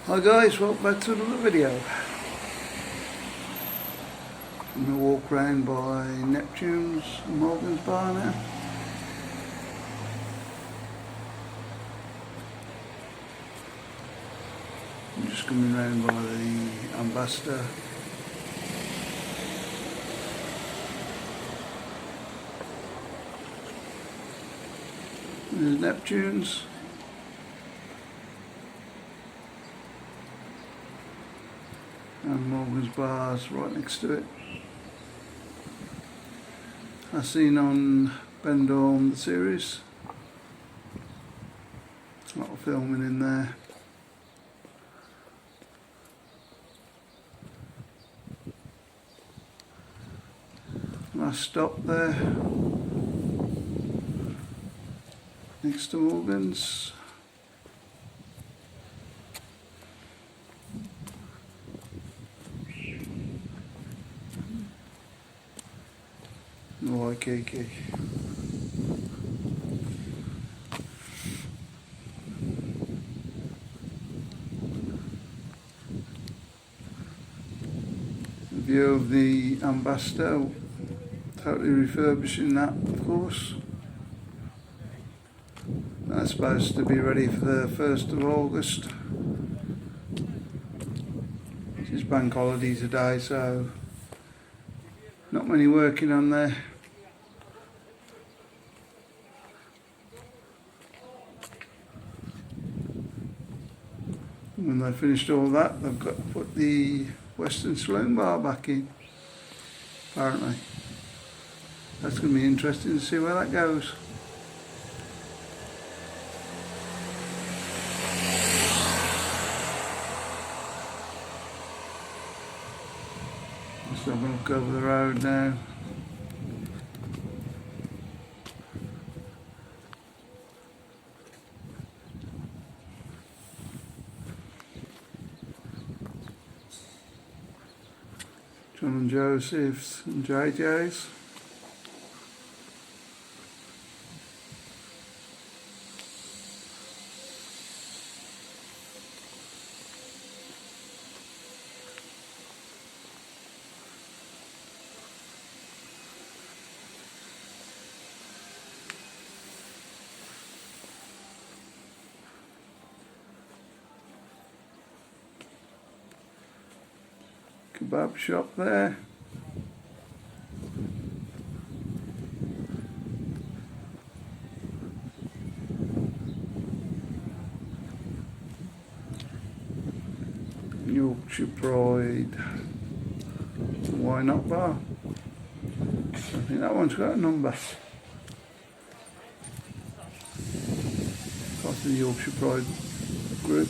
Hi guys, welcome back to another video. I'm going to walk around by Neptune's and Morgan's bar now. I'm just coming round by the Ambassador. There's Neptune's. And Morgan's bar's right next to it. I've seen on Benidorm the series. A lot of filming in there. Last stop there. Next to Morgan's. Waikiki. The view of the Ambassador, totally refurbishing that, of course. That's supposed to be ready for the 1st of August. It's bank holiday today, so not many working on there. When they finished all that, they've got to put the Western Saloon bar back in, apparently. That's going to be interesting to see where that goes. Just have a look over the road now. John and Joseph's and JJ's. Kebab shop there. Yorkshire Pride. Why not bar? I think that one's got a number. Part of the Yorkshire Pride group.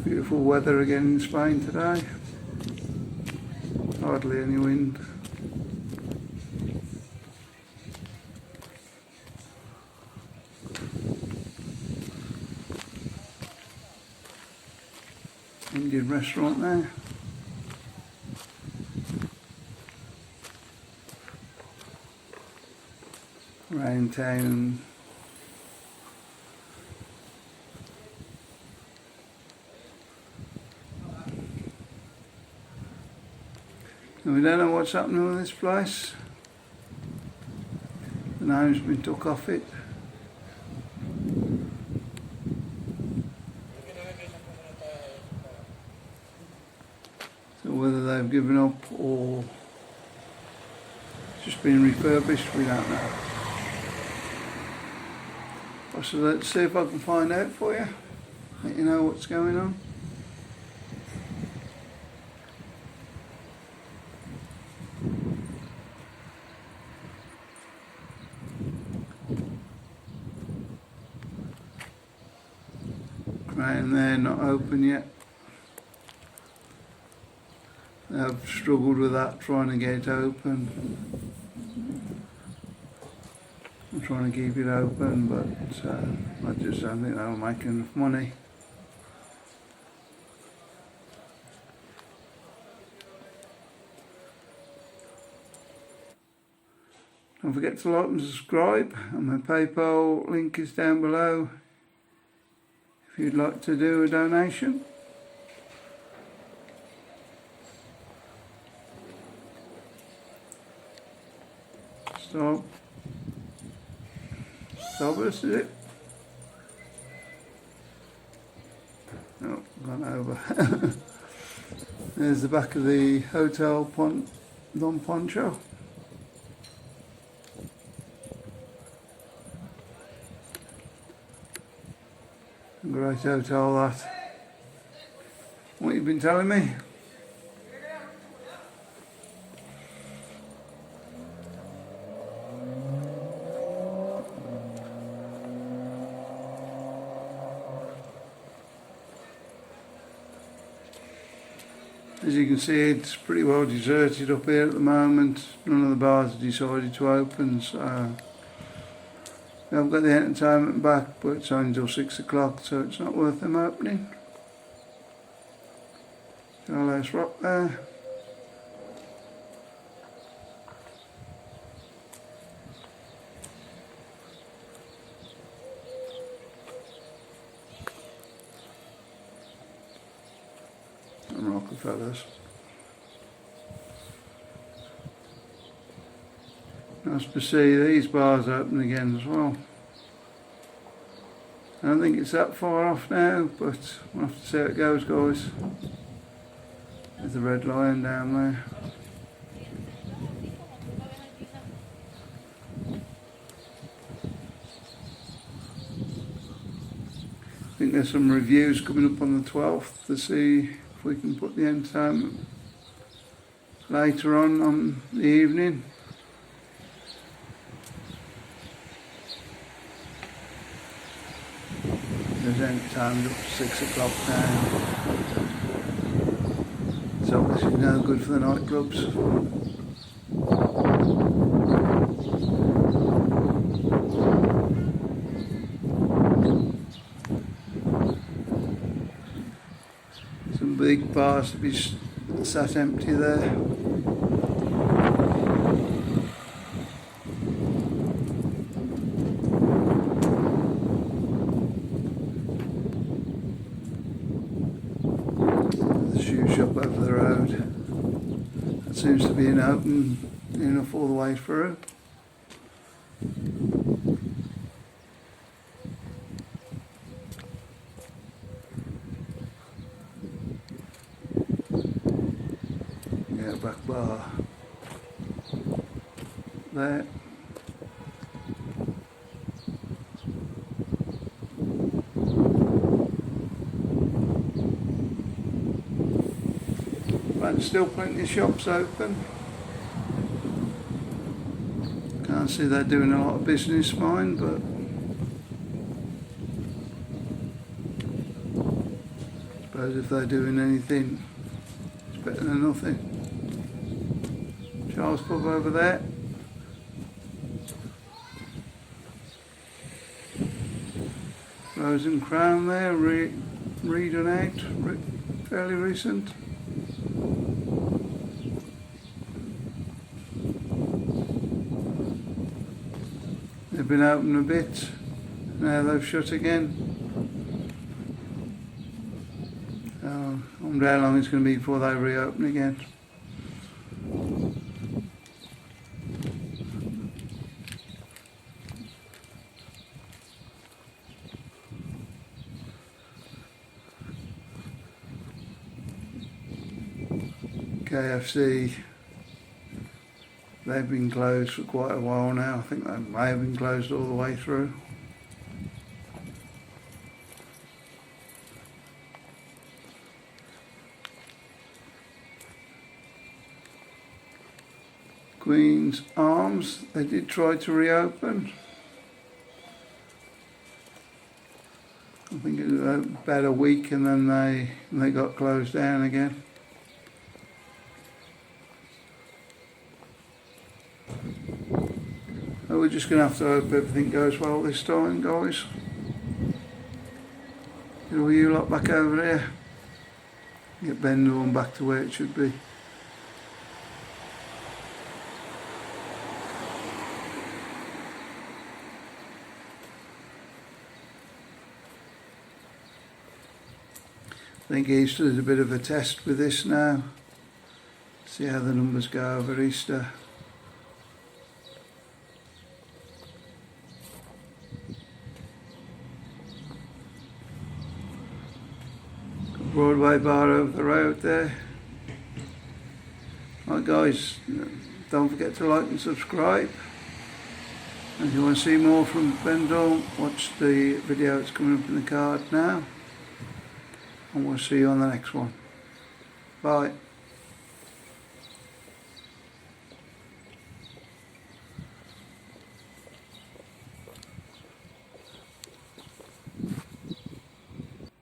Beautiful weather again in Spain today. Hardly any wind. Indian restaurant there. Around town. And we don't know what's happening with this place. The name's been took off it. So whether they've given up or just been refurbished, we don't know. So let's see if I can find out for you. Let you know what's going on. Right, they're not open yet. I've struggled with that, trying to get it open. I'm trying to keep it open, but I just don't think that'll make enough money. Don't forget to like and subscribe, and my PayPal link is down below if you'd like to do a donation. Stop. Starburst, is it? Oh, gone over. There's the back of the Hotel Don Poncho. Great hotel that. What you've been telling me? As you can see, it's pretty well deserted up here at the moment. None of the bars have decided to open, so I've got the entertainment back, but it's only until 6 o'clock, so it's not worth them opening. Let's rock there. And Rockefellers. Nice to see these bars open again as well. I don't think it's that far off now, but we'll have to see how it goes, guys. There's the Red Lion down there. I think there's some reviews coming up on the 12th to see if we can put the entertainment later on the evening. There's entertainment up to 6 o'clock now. It's obviously no good for the nightclubs. Some big bars to be sat empty there. Shop over the road. That seems to be an open enough all the way through. Yeah, back bar there. But still plenty of shops open. Can't see they're doing a lot of business, mine, but I suppose if they're doing anything, it's better than nothing. Charles Pub over there. Rose and Crown there, redone out, fairly recent. They've been open a bit, now they've shut again. I wonder how long it's going to be before they reopen again. KFC, they've been closed for quite a while now. I think they may have been closed all the way through. Queen's Arms, they did try to reopen. I think it was about a week and then they got closed down again. So we're just going to have to hope everything goes well this time, guys. Get all you lot back over there. Get Benidorm back to where it should be. think Easter is a bit of a test with this now. See how the numbers go over Easter. Broadway bar over the road there. Right guys, don't forget to like and subscribe. And if you want to see more from Benidorm, watch the video that's coming up in the card now. And we'll see you on the next one. Bye.